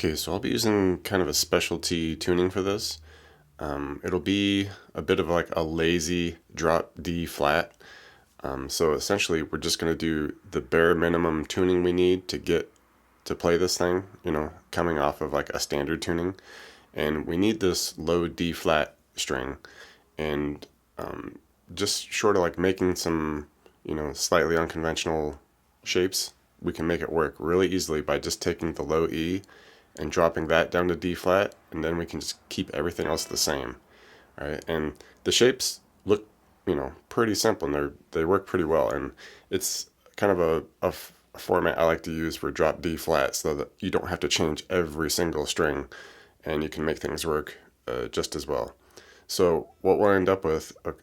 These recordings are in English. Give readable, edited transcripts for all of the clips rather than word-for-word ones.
Okay, so I'll be using kind of a specialty tuning for this. It'll be a bit of like a lazy drop D flat. So essentially we're just going to do the bare minimum tuning we need to get to play this thing, coming off of like a standard tuning. And we need this low D flat string. And just short of like making some, slightly unconventional shapes, we can make it work really easily by just taking the low E and dropping that down to D flat, and then we can just keep everything else the same, right? And the shapes look, pretty simple, and they work pretty well, and it's kind of a format I like to use for drop D flat, so that you don't have to change every single string, and you can make things work just as well. So what we'll end up with a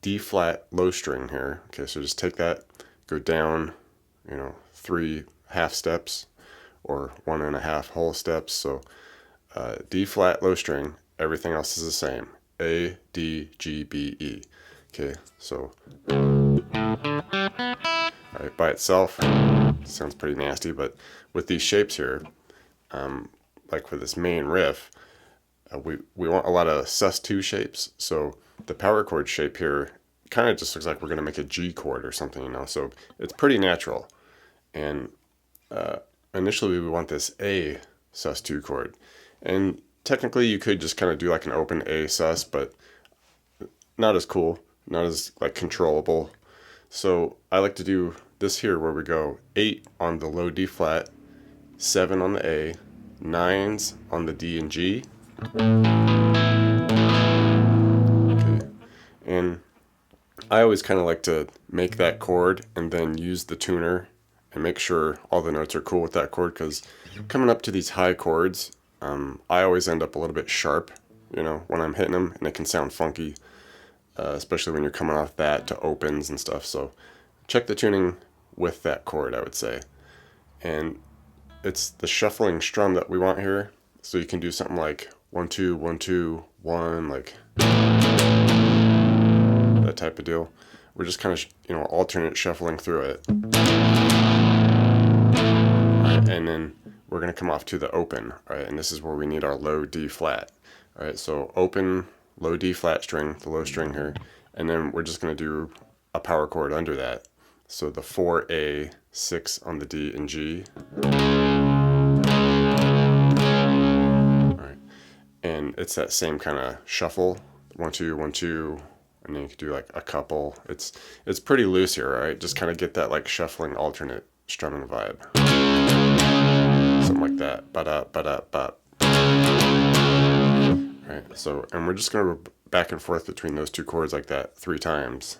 D flat low string here. Okay, so just take that, go down, 3 half steps or 1.5 whole steps. So D flat low string, everything else is the same. A, D, G, B, E. Okay, so all right, by itself sounds pretty nasty, but with these shapes here, like for this main riff, we want a lot of sus2 shapes. So the power chord shape here kind of just looks like we're going to make a G chord or something, so it's pretty natural. And initially we want this A sus2 chord, and technically you could just kind of do like an open A sus, but not as cool, not as like controllable. So I like to do this here where we go 8 on the low D flat, 7 on the A, 9s on the D and G. Okay. And I always kind of like to make that chord and then use the tuner and make sure all the notes are cool with that chord, because coming up to these high chords, I always end up a little bit sharp, when I'm hitting them, and it can sound funky, especially when you're coming off that to opens and stuff. So check the tuning with that chord, I would say. And it's the shuffling strum that we want here, so you can do something like 1 2 1 2 1, like that type of deal. We're just kind of alternate shuffling through it. Right, and then we're going to come off to the open, right? And this is where we need our low D flat. All right, so open, low D flat string, the low string here, and then we're just going to do a power chord under that. So the 4A, 6 on the D and G. All right, and it's that same kind of shuffle, 1 2 1 2, and then you can do like a couple. It's pretty loose here, right? Just kind of get that like shuffling alternate strumming vibe. Something like that. Ba-da, ba-da, ba. Right, so, and we're just going to go back and forth between those two chords like that 3 times.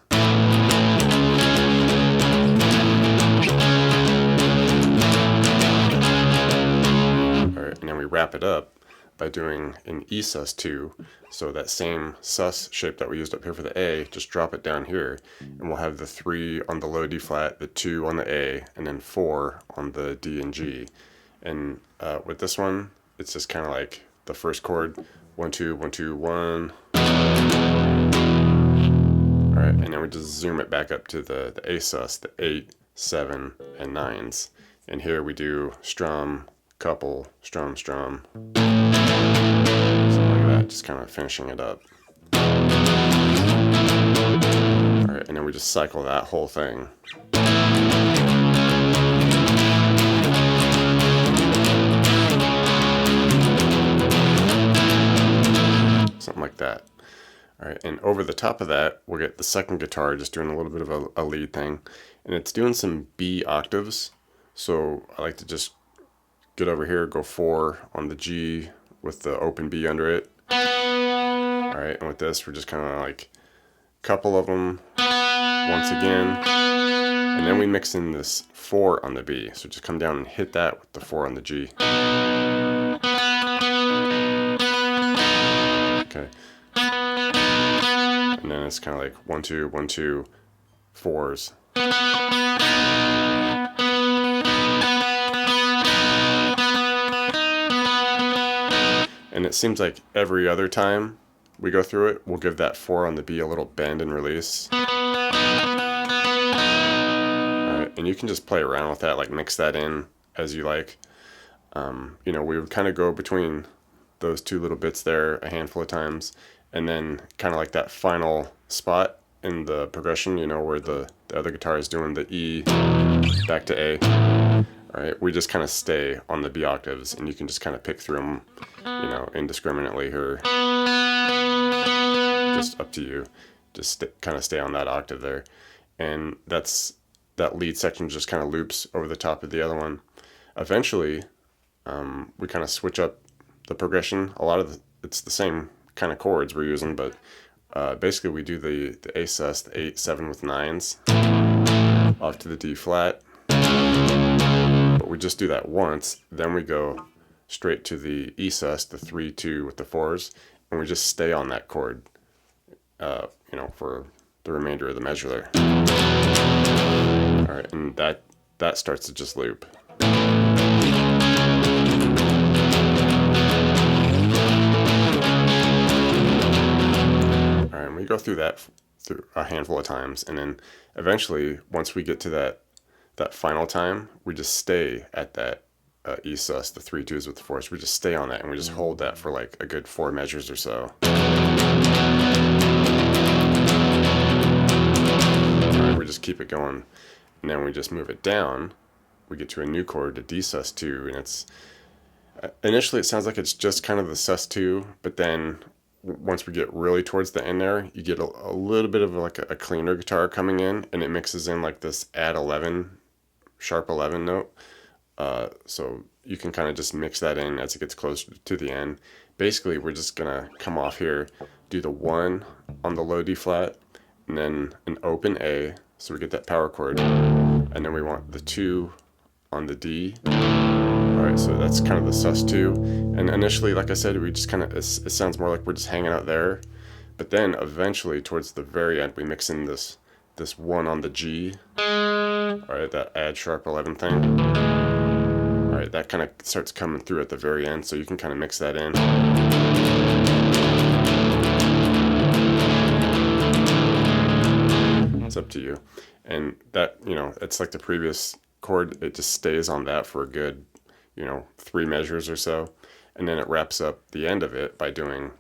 Alright, and then we wrap it up by doing an E sus2. So that same sus shape that we used up here for the A, just drop it down here, and we'll have the 3 on the low D flat, the 2 on the A, and then 4 on the D and G. And with this one, it's just kind of like the first chord, 1 2 1 2 1. All right, and then we just zoom it back up to the A sus, the 8, 7, and 9s. And here we do strum, couple, strum, strum, something like that, just kind of finishing it up. All right, and then we just cycle that whole thing. Something like that. All right, and over the top of that, we'll get the second guitar just doing a little bit of a lead thing, and it's doing some B octaves. So I like to just get over here, go 4 on the G with the open B under it. All right, and with this, we're just kind of like a couple of them once again, and then we mix in this 4 on the B. So just come down and hit that with the 4 on the G. Okay. And then it's kind of like 1 2 1 2 4s. And it seems like every other time we go through it, we'll give that 4 on the B a little bend and release. Alright, and you can just play around with that, like mix that in as you like. We would kind of go between those two little bits there a handful of times, and then kind of like that final spot in the progression, where the other guitar is doing the E back to A. All right, we just kind of stay on the B octaves, and you can just kind of pick through them, indiscriminately here. Just up to you. Just kind of stay on that octave there, and that lead section just kind of loops over the top of the other one. Eventually, we kind of switch up the progression. It's the same kind of chords we're using, but basically we do the A sus, the 8/7 with 9s, off to the D flat. But we just do that once, then we go straight to the E sus, the 3/2 with the 4s, and we just stay on that chord, for the remainder of the measure there. All right, and that starts to just loop. We go through that through a handful of times, and then eventually, once we get to that final time, we just stay at that E sus, the 3/2s with the 4s. We just stay on that, and we just hold that for like a good 4 measures or so. All right, we just keep it going, and then we just move it down. We get to a new chord, the D sus2, and it's initially it sounds like it's just kind of the sus2, but then once we get really towards the end there, you get a little bit of like a cleaner guitar coming in, and it mixes in like this add 11, sharp 11 note. So you can kind of just mix that in as it gets closer to the end. Basically, we're just gonna come off here, do the 1 on the low D flat, and then an open A, so we get that power chord, and then we want the 2 on the D. Alright, so that's kind of the sus2, and initially, like I said, we just kind of, it sounds more like we're just hanging out there, but then eventually, towards the very end, we mix in this 1 on the G, alright, that add sharp 11 thing. Alright, that kind of starts coming through at the very end, so you can kind of mix that in. It's up to you. And that, it's like the previous chord, it just stays on that for a good 3 measures or so, and then it wraps up the end of it by doing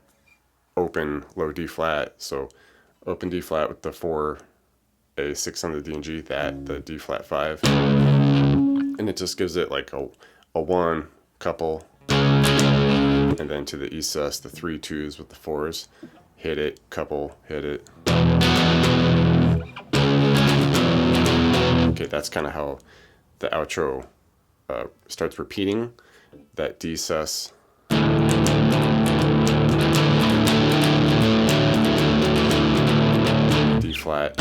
open low D flat. So open D flat with the 4 A 6 on the D and G, the D flat 5, and it just gives it like a 1 couple, and then to the E sus, the 3/2s with the 4s, hit it, couple, hit it. Okay, that's kind of how the outro starts repeating that D sus, D flat,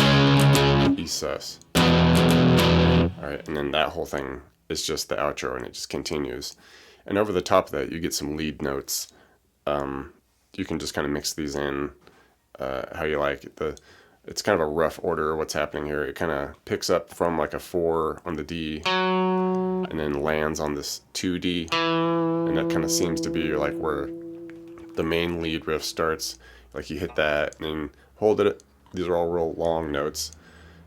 E sus. Alright, and then that whole thing is just the outro, and it just continues. And over the top of that, you get some lead notes. You can just kind of mix these in how you like it. It's kind of a rough order of what's happening here. It kind of picks up from like a 4 on the D, and then lands on this 2D, and that kind of seems to be like where the main lead riff starts. Like you hit that and then hold it. These are all real long notes.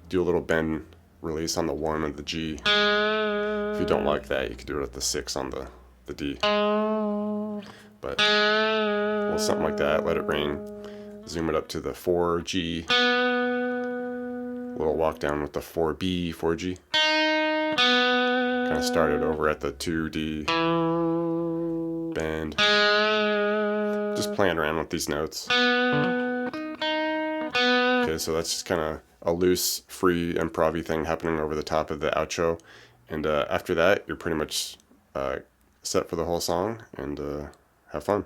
Do a little bend release on the 1 of the G. If you don't like that, you can do it at the 6 on the D. But well, something like that. Let it ring. Zoom it up to the 4G. A little walk down with the 4B, 4G. Kind of started over at the 2D. Bend. Just playing around with these notes. Okay, so that's just kind of a loose, free, improv-y thing happening over the top of the outro. And after that, you're pretty much set for the whole song, and have fun.